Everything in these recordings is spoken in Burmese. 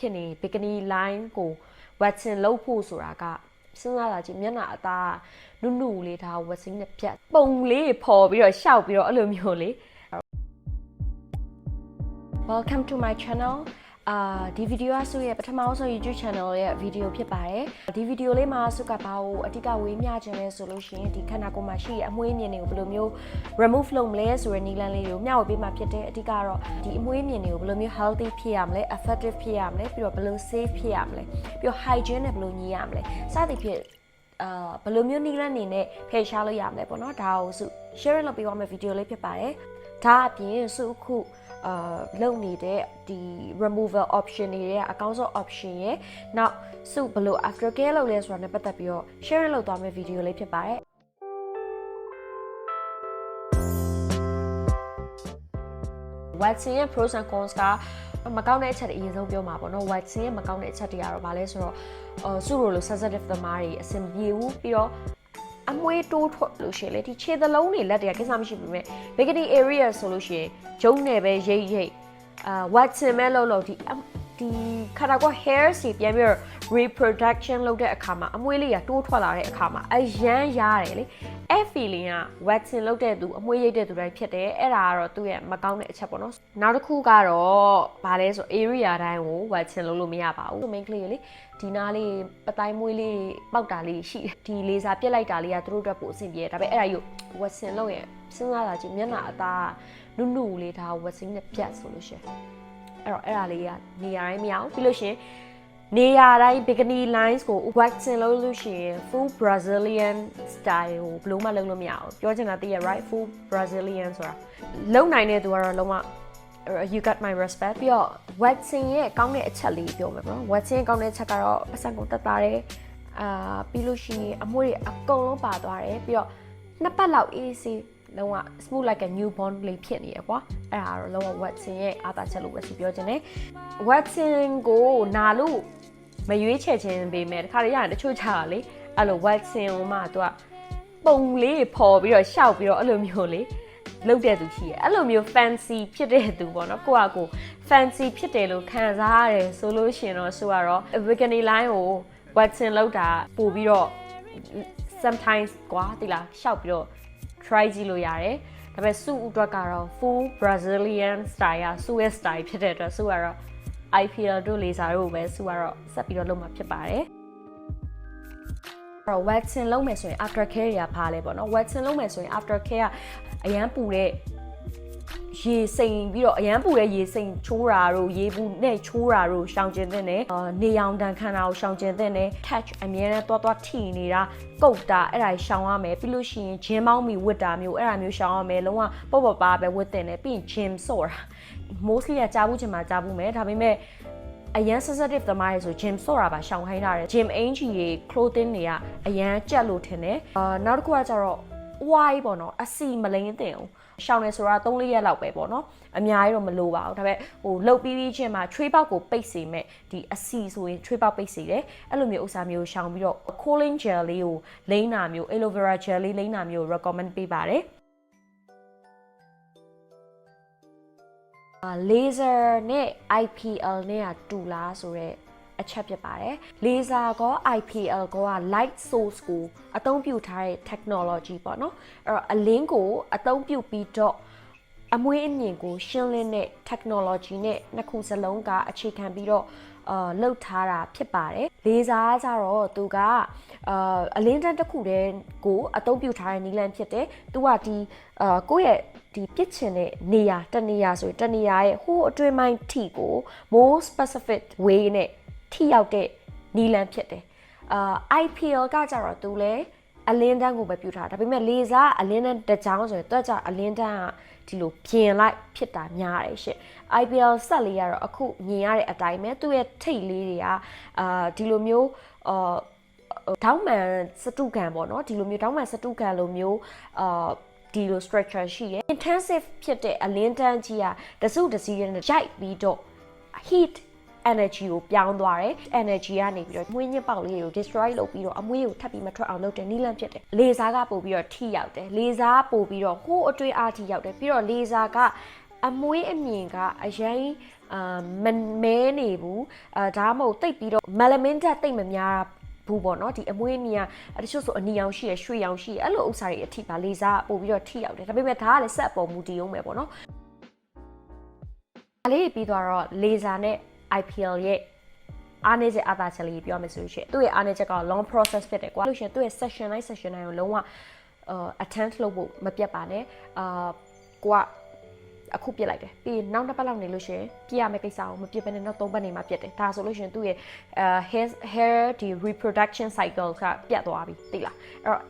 ဖြစ်နေ bikini line ကို waxing လုပ်ဖို့ဆိုတာကစဉ်းစားတာကြည့်မျက်နှာအသားနုနုလေးဒါ waxing နဲ့ဖြတ်ပုံလေးပေါ်ပြီးတော့ရှောက်ပြီးတော့အဲ့လိုမျိုးလေ Welcome to my channel ဒီဗီဒီယိုကဆိုရပထမဆုံး YouTube channel ရဲ့ဗီဒီယိုဖြစ်ပါတယ်ဒီဗီဒီယိုလေးမှာဆုကဘာကိုအဓိကဝေးမျှခြင်းလဲဆိုလို့ရှိရင်ဒီခန္ဓာကိုယ်မှာရှိတဲ့အမွှေးမြင်တွေကိုဘယ်လိုမျိုး remove လုပ်မလဲဆိုတဲ့နည်းလမ်းလေးတွေကိုမျှဝေပေးမှာဖြစ်တယ်အဓိကတော့ဒီအမွှေးမြင်တွေကိုဘယ်လိုမျိုး healthy ဖြစ်ရမလဲ effective ဖြစ်ရမလဲပြီးတော့ဘယ်လို safe ဖြစ်ရမလဲပြီးတော့ hygiene နဲ့ဘယ်လိုညီရမလဲစသဖြင့်ဘယ်လိုမျိုးနည်းလမ်းနေနဲ့ဖယ်ရှားလို့ရမလဲပေါ့နော်ဒါကိုစု share လုပ်ပေးသွားမယ့်ဗီဒီယိုလေးဖြစ်ပါတယ်ဒါအပြင်စုအခုလုပ်နေတဲ့ဒီ removal option တွေရဲ့အကောင်းဆုံး option ရဲ့နောက်စုဘယ်လို after care လုပ်လဲဆိုတာနဲ့ပတ်သက်ပြီးတော့ share လုပ်သွားမယ့်ဗီဒီယိုလေးဖြစ်ပါတယ်waxing ရဲ့ pros and cons ကမကောင်းတဲ့အချက်တွေအရင်ဆုံးပြောမှာပေါ့နော် waxing ရဲ့မကောင်းတဲ့အချက်တွေကတော့ဘာလဲဆိုတော့စုလို sensitive သမားတွေအဆင်ပြေဘူးပြီးတော့အမွှေးတိုးထွက်လို့ရှိရင်လေဒီခြေသလုံးတွေလက်တွေကကိစ္စမရှိဘူးမဲ့ bikini area ဆိုလို့ရှိရင်ဂျုံနယ်ပဲရိတ်waxing မဲ့လို့ဒီခါတာက hair စီပြန်ပြီးတော့ reproduction လုပ်တဲ့အခါမှာအမွှေးလေးကတိုးထွက်လာတဲ့အခါမှာအရန်ရတယ်လေအဲ့ feeling က waxing လုပ်တဲ့သူအမွှေးရိတ်တဲ့သူတိုင်းဖြစ်တယ်အဲ့ဒါကတော့သူ့ရဲ့မကောင်းတဲ့အချက်ပေါ့နော်နောက်တစ်ခုကတော့ဘာလဲဆို area တိုင်းကို waxing လုပ်လို့မရပါဘူး main ကလေးလေဒီနားလေးပတိုင်းမွေးလေးပေါက်တာလေးရှိတယ်ဒီလေစာပြက်လိုက်တာလေးကသူတို့အတွက်ပိုအဆင်ပြေတယ်ဒါပေမဲ့အဲ့ဒါယူ waxing လုပ်ရင်စဉ်းစားတာကြည့်မျက်နှာအသားနုနုလေးဒါ waxing နဲ့ပြတ်ဆိုလို့ရှိရင်အဲ့ဒါလေးကနေရာတိုင်းမရအောင်ပြီးလို့ရှိရင်နေရာတိုင်း bikini lines ကို waxing လုပ်လို့ရှိရင် full Brazilian style ကိုဘယ်လိုမှလုပ်လို့မရအောင်ပြောချင်တာတည်းရ right full Brazilian ဆိုတာလုံနိုင်တဲ့သူကတော့လုံးဝyou got my respect ပြီးတော့ waxing ရဲ့ကောင်းတဲ့အချက်လေးပြောမယ်ပေါ့နော် waxing ရဲ့ကောင်းတဲ့အချက်ကတော့ပတ်စံကိုတက်တာတယ်ပြီးလို့ရှိရင်အမွှေးတွေအကုန်လုံးပါသွားတယ်ပြီးတော့နှစ်ပတ်လောက် easy လုံးဝ smooth like a newborn လေးဖြစ်နေရကွာအဲ့ဒါတော့လုံးဝ waxing ရဲ့အားသာချက်လို့ပဲပြောချင်တယ် waxing ကိုနာလို့မရွေးချယ်ခြင်းပေးမယ်တခါတည်းရတယ်တချို့ချတာလေအဲ့လို waxing ကိုမှသူကပုံလေးပေါ်ပြီးတော့ရှောက်ပြီးတော့အဲ့လိုမျိုးလေလုပ်တဲ့သူရှိရအဲ့လိုမျိုး fancy ဖြစ်တဲ့သူပေါ့နော်ကိုက fancy ဖြစ်တယ်လို့ခံစားရတယ်ဆိုလို့ရှိရင်တော့ဆိုတော့ bikini line ကို waxing လုပ်တာပို့ပြီးတော့ sometimes ကွာတိလားရှောက်ပြီးတော့ try ကြည့်လို့ရတယ်ဒါပေမဲ့စုအတွက်ကတော့ full Brazilian style စုရဲ့ style ဖြစ်တဲ့အတွက်စုကတော့ IPL တို့လေစာတို့ပဲစုကတော့ဆက်ပြီးတော့လုပ်မှာဖြစ်ပါတယ်waxing လုပ်မယ်ဆိုရင် after care ရပါလဲပေါ့နော် waxing လုပ်မယ်ဆိုရင် after care ကအရန်ပူတဲ့ရေစိမ်ပြီးတော့အရန်ပူတဲ့ရေစိမ်ချိုးတာတို့ရေဘူးနဲ့ချိုးတာတို့ရှောင်ကျင်တဲ့နဲ့နေရောင်တန်ခမ်းတာကိုရှောင်ကျင်တဲ့နဲ့ touch အမြဲတမ်းသွားထိနေတာကုတ်တာအဲ့ဒါရှောင်ရမယ်ပြီးလို့ရှိရင်ဂျင်းမောင်းမီဝတ်တာမျိုးအဲ့ဒါမျိုးရှောင်ရမယ်လုံးဝပေါ့ပါပဲဝတ်တဲ့နဲ့ပြီးရင် gym ဆော့တာ mostly ကကြားဘူးချင်မှာကြားဘူးမယ်ဒါပေမဲ့အရန် sensitive သမားတွေဆို gym ဆော့တာပါရှောင်ခိုင်းတာတယ် gym အင်ဂျီတွေ clothing တွေကအရန်ကြက်လို့ထင်တယ်နောက်တစ်ခုကကျတော့ why ပေါ့နော်အစီမလိမ့်တင်အောင်ရှောင်နေဆိုတာ3-4ရက်လောက်ပဲပေါ့နော်အများကြီးတော့မလိုပါဘူးဒါပေမဲ့လှုပ်ပြီးချင်းမှာချွေးပေါက်ကိုပိတ်စေမဲ့ဒီအစီဆိုရင်ချွေးပေါက်ပိတ်စေတယ်အဲ့လိုမျိုးဥစားမျိုးရှောင်ပြီးတော့ cooling gel လေးကိုလိမ့်တာမျိုး aloe vera gel လေးလိမ့်တာမျိုး recommend ပေးပါတယ်laser နဲ့ IPL နဲ့ကတူလားဆိုတော့အချက်ဖြစ်ပါတယ် laser ကော IPL ကောက light source ကိုအသုံးပြုထားတဲ့ technology ပေါ့နော်အဲ့တော့အလင်းကိုအသုံးပြုပြီးတော့အမွှေးအမြင်ကိုရှင်းလင်းတဲ့ technology နဲ့နှစ်ခုစလုံးကအခြေခံပြီးတော့လှုပ်ထားတာဖြစ်ပါတယ် laser ကကြတော့သူကအလင်းတန်းတစ်ခုတည်းကိုအသုံးပြုထားတဲ့နည်းလမ်းဖြစ်တယ်သူကဒီကိုယ့်ရဲ့ဒီပြစ်ချင်တဲ့နေရာတနေရာဆိုရင်တနေရာရဲ့ဟိုးအတွင်းပိုင်းထိကို more specific way နဲ့ထိရောက်တဲ့နီလန်ဖြစ်တယ်IPL ကကြတော့သူလဲအလင်းတန်းကိုပဲပြုထားဒါပေမဲ့လေစာအလင်းတန်းတစ်ကြောင်းဆိုရင်တွက်ကြအလင်းတန်းကဒီလိုပြင်လိုက်ဖြစ်တာများတယ်ရှင့် IPL ဆက်လေးကတော့အခုမြင်ရတဲ့အတိုင်းပဲသူ့ရဲ့ထိတ်လေးတွေကဒီလိုမျိုးတောင်းမှန်စတုခံပေါ့နော်ဒီလိုမျိုးတောင်းမှန်စတုခံလိုမျိုးဒီလို structure ရှိတယ် intensive ဖြစ်တဲ့အလင်းတန်းကြီးကတစုတစည်းနဲ့ရိုက်ပြီးတော့ heat energy ကိုပြောင်းသွားတယ် energy ကနေပြီးတော့မွေးညစ်ပေါက်လေးကို destroy လုပ်ပြီးတော့အမွေးကိုထပ်ပြီးမထွက်အောင်လုပ်တဲ့နည်းလမ်းဖြစ်တယ်လေဆာကပို့ပြီးတော့ထိရောက်တယ်လေဆာပို့ပြီးတော့ဟိုးအတွေ့အားထိရောက်တယ်ပြီးတော့လေဆာကအမွေးအမြင်ကအရင် မဲနေဘူးဒါမှမဟုတ်တိတ်ပြီးတော့ melanin ဓာတ်တိတ်မများဘူးပေါ့နော်ဒီအမွေးမြတချို့ဆိုအနီရောင်ရှိရရွှေရောင်ရှိရအဲ့လိုဥစ္စာတွေအထိပါလေစားပို့ပြီးတော့ထိရောက်တယ်ဒါပေမဲ့ဒါကလည်းဆက်အပေါ်မူတည်အောင်ပဲပေါ့နော်ဒါလေးပြီးတော့လေဆာနဲ့ IPL ရဲ့အားနည်းချက်အသာချက်လေးပြောမယ်ဆိုရင်သူ့ရဲ့အားနည်းချက်က long process ဖြစ်တယ်ကွာလို့ရှိရင်သူ့ရဲ့ session တိုင်းကိုလုံးဝattend လုပ်ဖို့မပြတ်ပါနဲ့ကိုကအခုပြစ်လိုက်တယ်ပြီးနောက်တစ်ပတ်လောက်နေလို့ရှိရင်ပြရမယ့်ကိစ္စကိုမပြစ်ဘဲနဲ့နောက်3ပတ်နေမှပြစ်တယ်ဒါဆိုလို့ရှိရင်သူ့ရဲ့hair ဒီ reproduction cycle ကပြတ်သွားပြီသိလား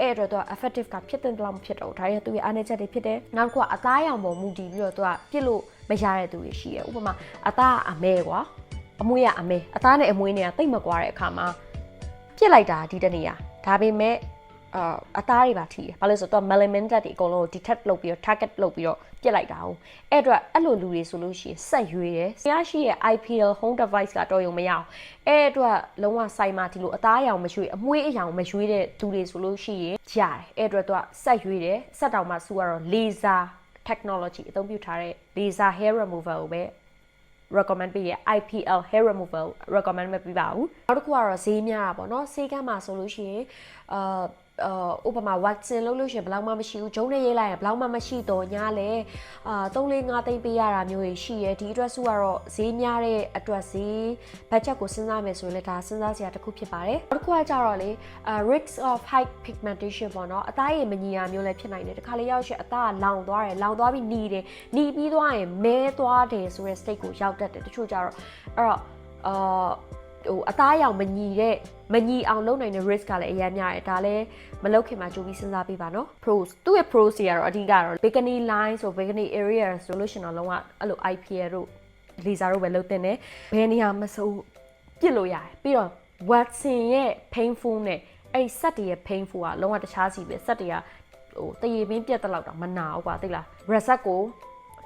အဲ့တော့သူက effective ကဖြစ်တဲ့လောက်မဖြစ်တော့ဒါရဲ့သူ့ရဲ့အားနည်းချက်တွေဖြစ်တယ်နောက်တစ်ခုကအသားရောင်ပေါ်မူတည်ပြီးတော့သူကပြစ်လို့မရတဲ့သူတွေရှိတယ်ဥပမာအသားအမဲကွာအမွေးကအမဲအသားနဲ့အမွေးနဲ့ကတိတ်မကွာတဲ့အခါမှာပြစ်လိုက်တာဒီတနေ့ဒါပေမဲ့အသားတွေပါထိတယ်ဘာလို့ဆိုတော့ melanin ဓာတ်တွေအကုန်လုံး detect လုပ်ပြီးတော့ target လုပ်ပြီးတော့ပြစ်လိုက်တာဟုတ်အဲ့အတွက်အဲ့လိုလူတွေဆိုလို့ရှိရင်ဆက်ရွေးတယ်ဆရာရှိရဲ့ IPL home device ကတော့ရုံမရအောင်အဲ့အတွက်လုံးဝစိုက်မှဒီလိုအသားအရောင်မရွေးအမွေးအရောင်မရွေးတဲ့သူတွေဆိုလို့ရှိရင်ရတယ်အဲ့အတွက်သူကဆက်ရွေးတယ်ဆက်တောင်မှစုကတော့ laser technology အသုံးပြုထားတဲ့ laser hair removal ကိုပဲ recommend ပေးရ IPL hair removal recommend မပေးပါဘူးနောက်တစ်ခုကတော့ဈေးများတာပေါ့နော်ဈေးကမ်းမှာဆိုလို့ရှိရင်ဥပမာ waxing လုပ်လို့ရှိရင်ဘယ်လောက်မှမရှိဘူးဂျုံနဲ့ရေးလိုက်ရင်ဘယ်လောက်မှမရှိတော့ညာလေ3-4-5သိန်းပေးရတာမျိုးတွေရှိရဲဒီအတွက်စုကတော့ဈေးများတဲ့အတွက်ဈေး budget ကိုစဉ်းစားမယ်ဆိုရင်လည်းဒါစဉ်းစားစရာတစ်ခုဖြစ်ပါတယ်နောက်တစ်ခုကကြတော့လေ risk of high pigmentation ပေါ့နော်အသားရည်မညီတာမျိုးလည်းဖြစ်နိုင်တယ်တခါလေရောက်ရှင်အသားကလောင်သွားတယ်လောင်သွားပြီးနီတယ်နီပြီးသွားရင်မဲသွားတယ်ဆိုတဲ့ state ကိုရောက်တတ်တယ်တချို့ကြတော့အဲ့တော့အသားရောင်မညီအောင်လုပ်နိုင်တဲ့ risk ကလည်းအများများတယ်ဒါလည်းမလုပ်ခင်မှာကြိုးပြီးစဉ်းစားပေးပါနော် pros သူ့ရဲ့ pros တွေကတော့အဓိကတော့ bikini line ဆို bikini area ဆိုလို့ရှိရင်တော့လုံးဝအဲ့လို IPL တို့ laser တို့ပဲလုပ်တင်တယ်ဘယ်နေရာမဆိုပြစ်လို့ရတယ်ပြီးတော့ waxing ရဲ့ painful နဲ့အဲ့ set တွေရဲ့ painful ကလုံးဝတခြားစီပဲ set တွေကတရေပင်းပြတ်တဲ့လောက်တော့မနာဘူးကွာသိလား reset ကို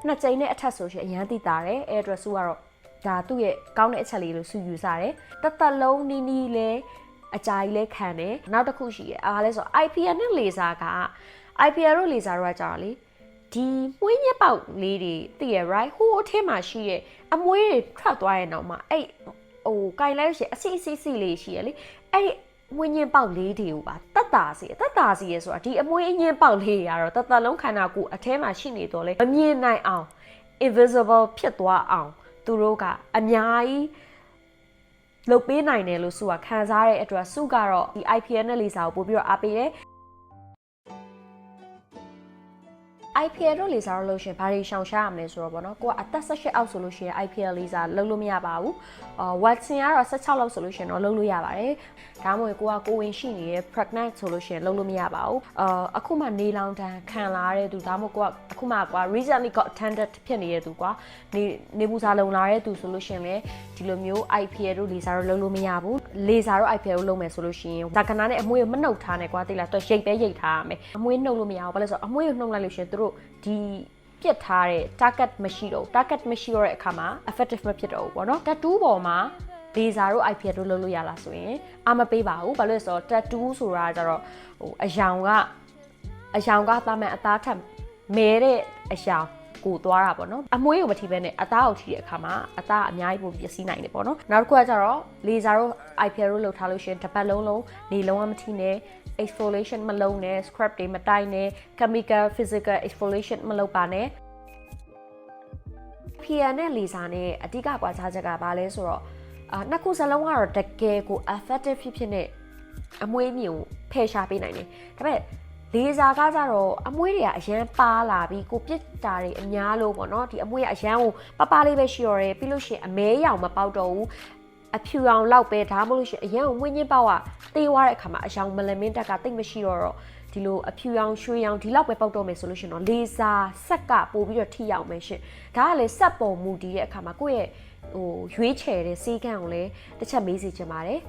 နှစ်ကြိမ်နဲ့အထက်ဆိုရှင်အရန်သိတာတယ်အဲ့အတွက်စုကတော့ဒါသူ့ရဲ့ကောင်းတဲ့အချက်လေးလို့စုယူစားတယ်တသက်လုံးနီးနီးလဲအကြာကြီးလဲခံတယ်နောက်တစ်ခုရှိတယ်အားလဲဆို IPL နဲ့ laser က IPL တို့ laser တို့ကကြာလေဒီမွေးညက်ပေါက်လေးတွေသိရ right ဟိုအထင်းမှာရှိရဲ့အမွေးတွေထွက်သွားရဲ့နောက်မှာအဲ့ကင်လိုက်ရှင်အစီလေးရှိရလေအဲ့မွေးညက်ပေါက်လေးတွေကိုပါတက်တာစီရဆိုတာဒီအမွေးညက်ပေါက်လေးတွေကတော့တသက်လုံးခန္ဓာကိုယ်အထဲမှာရှိနေတော့လေမမြင်နိုင်အောင် invisible ဖြစ်သွားအောင်သူတို့ကအများကြီးလုပ်ပေးနိုင်တယ်လို့စုကခံစားတဲ့အတွက်စုကတော့ဒီ IPL နဲ့ laser ကိုပို့ပြီးတော့အားပေးတယ် IPL တို့ laser လို့ရှင်ဘာတွေရှောင်ရှားရမလဲဆိုတော့ဗောနော်ကိုကအသက်18အောက်ဆိုလို့ရှိရင် IPL laser လုပ်လို့မရပါဘူးwaxing ကတော့16လောက်ဆိုလို့ရှင်တော့လုပ်လို့ရပါတယ်ဒါမှမဟုတ်ကိုဝင်ရှိနေတဲ့ pregnant ဆိုလို့ရှင်လုပ်လို့မရပါဘူးအခုမှနေလောင်တန်းခံလာရတဲ့သူဒါမှမဟုတ်အခုမှrecently got attended ဖြစ်နေတဲ့သူနေပူစာလုံလာတဲ့သူဆိုလို့ရှင်လေဒီလိုမျိုး IPL တို့ laser တို့လုပ်လို့မရဘူး laser တို့ IPL တို့လုပ်မယ်ဆိုလို့ရှင်ဒါကနာနဲ့အမွှေးကိုမနှုတ်ထားနဲ့သိလားသူရိတ်ပဲရိတ်ထားရမယ်အမွှေးနှုတ်လို့မရဘူးဘာလဲဆိုတော့အမွှေးကိုနှုတ်လိုက်လို့ရှင်သူတို့ဒီပြစ်ထားတဲ့ target မရှိတော့တဲ့အခါမှာ effective မဖြစ်တော့ဘူးပေါ့နော် tattoo ပေါ်မှာ laser တို့ IPL တို့လုပ်လို့ရလားဆိုရင်မပေးပါဘူးဘာလို့လဲဆိုတော့ tattoo ဆိုတာကျတော့အယောင်ကသားမဲ့အသားထက်မဲတဲ့အယောင်ကိုသွားတာပေါ့နော်အမွှေးကိုမထိဘဲနဲ့အသားကိုထိတဲ့အခါမှာအသားအများကြီးပိုပျက်စီးနိုင်တယ်ပေါ့နော်နောက်တစ်ခုကကျတော့ laser တို့ IPL တို့လုပ်ထားလို့ရှိရင်တစ်ပတ်လုံးနေလုံးဝမထိနဲ့exfoliation မလုပ်နဲ့ scrub တွေမတိုက်နဲ့ chemical physical exfoliation မလုပ်ပါနဲ့ IPL နဲ့ laser နဲ့အဓိကကွာခြားချက်ကဘာလဲဆိုတော့နှစ်ခုစလုံးကတော့တကယ်ကို effective ဖြစ်နေအမွှေးမြူဖယ်ရှားပေးနိုင်တယ်ဒါပေမဲ့ laser ကကြတော့အမွှေးတွေကအရန်ပါလာပြီးကိုပြစ်တာတွေအများလို့ပေါ့နော်ဒီအမွှေးကအရန်ကိုပလေးပဲရှိရောတယ်ပြီးလို့ရှိရင်အမဲရောင်မပေါက်တော့ဘူးအဖြူအောင်လောက်ပဲဒါမှမဟုတ်လို့ရှိရင်အရန်ကိုမွှေးညင်းပေါက်ကတေးသွားတဲ့အခါမှာအရောင်မလမင်းတက်ကတိတ်မရှိတော့ဒီလိုအဖြူရောင်ရွှေရောင်ဒီလောက်ပဲပေါက်တော့မယ်ဆိုလို့ရှိရင်တော့ laser ဆက်ကပို့ပြီးတော့ထိရောက်မယ်ရှင်ဒါကလည်းဆက်ပုံမူတည်တဲ့အခါမှာကိုယ့်ရဲ့ရွေးချယ်တဲ့စေးကန်းကိုလည်းတစ်ချက်မေးစီချင်ပါတယ်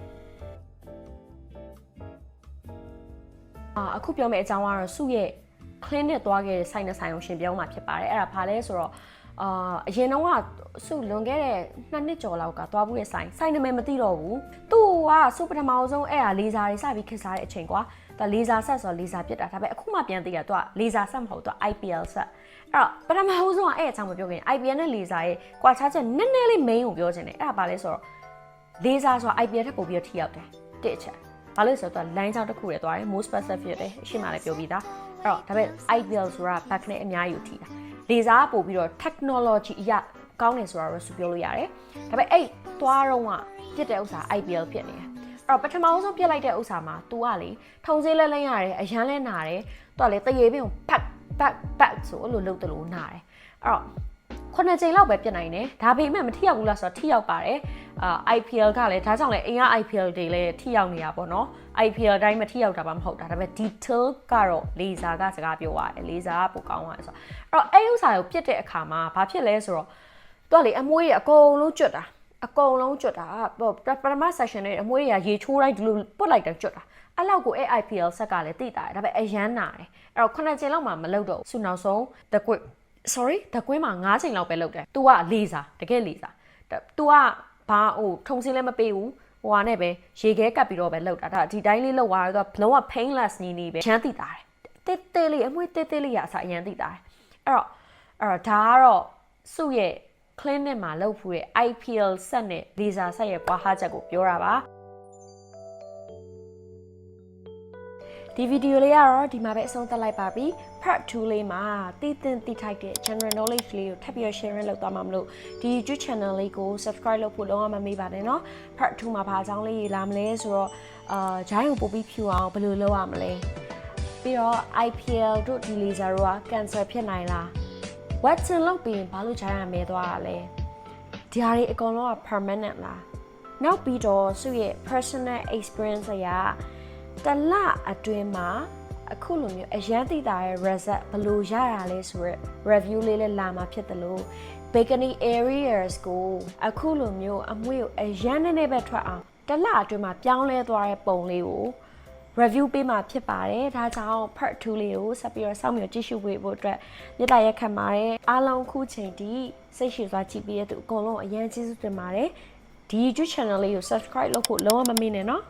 အခုပြောမယ့်အကြောင်းကတော့စုရဲ့ clinic သွားခဲ့တဲ့ site နဲ့ဆိုင်အောင်ရှင်ပြောမှာဖြစ်ပါတယ်အဲ့ဒါဘာလဲဆိုတော့အရင်တော့ကစုလွန်ခဲ့တဲ့2နှစ်ကျော်လောက်ကသွားဘူးရဲ့ဆိုင်နာမည်မသိတော့ဘူးသူ့ စုပထမအောင်ဆုံးအဲ့ဟာလေဆာတွေစပြီးခစ်စားတဲ့အချိန်ကွာသူလေဆာဆက်ဆိုလေဆာပြစ်တာဒါပေမဲ့အခုမှပြန်သိရသူကလေဆာဆက်မဟုတ်သူ IPL ဆက်အဲ့တော့ပထမအောင်ဆုံးကအဲ့အကြောင်းမပြောခင် IPL နဲ့လေဆာရဲ့ကွာခြားချက်နည်းနည်းလေး main ကိုပြောချင်တယ်အဲ့ဒါဘာလဲဆိုတော့လေဆာဆိုတာ IPL ထက်ပိုပြီးထိရောက်တယ်တစ်အချက်ဘာလို့ဆိုတော့ line ချောင်းတစ်ခုတည်းသွားတယ် most specific ဖြစ်တယ်ရှင်းမှလည်းပြောပြီးသားအဲ့တော့ဒါပေမဲ့ IPL ဆိုတာ back နဲ့အများကြီးကိုထိတာလေဆာကပို့ပြီးတော့ technology အရာကောင်းတယ်ဆိုတာတော့ပြောလို့ရတယ်ဒါပေမဲ့အဲ့သွားတော့ကပြစ်တဲ့ဥစ္စာ IPL ဖြစ်နေတယ်အဲ့တော့ပထမဆုံးပြစ်လိုက်တဲ့ဥစ္စာမှာ तू ကလေထုံစည်းလဲလဲရတယ်အရန်လဲနာတယ် तू ကလေတရေပင်ကိုဖတ်ဆိုအဲ့လိုလုပ်တယ်လို့နာတယ်အဲ့တော့9ချိန်လောက်ပဲပြစ်နိုင်တယ်ဒါပေမဲ့မထိရောက်ဘူးလားဆိုတော့ထိရောက်ပါတယ်IPL ကလည်းဒါကြောင့်လည်းအင်က IPL တွေလည်းထိရောက်နေတာပေါ့နော် IPL တိုင်းမထိရောက်တာပါမဟုတ်တာဒါပေမဲ့ detail ကတော့လေဆာကစကားပြောရတယ်လေဆာကပိုကောင်းသွားတယ်ဆိုတော့အဲ့ဥစ္စာကိုပြစ်တဲ့အခါမှာဘာဖြစ်လဲဆိုတော့သူကလေအမွှေးရအကုန်လုံးကျွတ်တာပထမ session နဲ့အမွှေးရရေချိုးလိုက်ဒီလိုပုတ်လိုက်တယ်ကျွတ်တာအဲ့လောက်ကိုအဲ့ IPL ဆက်ကလည်းတိတာတယ်ဒါပေမဲ့အရန်နာတယ်အဲ့တော့9ချိန်လောက်မှမလုပ်တော့ဘူးနောက်ဆုံး the queen မှာ9ချိန်လောက်ပဲလုပ်တယ် तू ကလေဆာတကယ်လေဆာ तू ကဘာထုံစင်းလည်းမပေးဘူးဟိုဟာနဲ့ပဲရေခဲကပ်ပြီးတော့ပဲလုပ်တာဒါဒီတိုင်းလေးလုပ်သွားတော့ဘလုံးက painless နေပဲရမ်းတိတာတယ်တေးလေးအမွှေးတေးလေးရအစားရမ်းတိတာတယ်အဲ့တော့ဒါကတော့စုရဲ့ clinic မှာလုပ်ဖူးတဲ့ IPL ဆက်နဲ့ laser ဆက်ရဲ့ကွာဟာချက်ကိုပြောတာပါဒီဗီဒီယိုလေးကတော့ဒီမှာပဲအဆုံးသတ်လိုက်ပါပြီ part 2 လေးမှာသိထိုက်တဲ့ general knowledge လေးကိုထပ်ပြီး sharing လုပ်သွားမှာမလို့ဒီ YouTube channel လေးကို subscribe လုပ်ဖို့လုံးဝမမေ့ပါနဲ့เนาะ part 2 မှာဘာအကြောင်းလေးလာမလဲဆိုတော့ဂျိုင်းကိုပို့ပြီးဖြူအောင်ဘယ်လိုလုပ်ရမလဲပြီးတော့ IPL တို့ဒီ laser တို့က cancer ဖြစ်နိုင်လား Watson လောက်ပြီးရင်ဘာလို့ဂျိုင်းရမဲသွားတာလဲဒီဟာတွေအကုန်လုံးက permanent လားနောက်ပြီးတော့သူ့ရဲ့ personal experience အရာတလအတွင်းမှာအခုလိုမျိုးအရန်သိတာရဲ့ result ဘယ်လိုရရလဲဆိုရက် review လေးလည်းလာမှာဖြစ်တယ်လို့ bikini areas ကိုအခုလိုမျိုးအမွှေးကိုအရန်နဲ့ပဲထွက်အောင်တလအတွင်းမှာပြောင်းလဲသွားတဲ့ပုံလေးကို review ပေးမှာဖြစ်ပါတယ်ဒါကြောင့် part 2 လေးကိုဆက်ပြီးတော့စောင့်မျှော်ကြည့်ရှုပေးဖို့အတွက်မြေတားရက်ခံပါတယ်အားလုံးခုချိန်ဒီစိတ်ရှည်စွာကြည့်ပြီးတဲ့သူအကုန်လုံးအရန်ကျေးဇူးတင်ပါတယ်ဒီ YouTube channel လေးကို subscribe လုပ်ဖို့လုံးဝမမေ့နဲ့နော်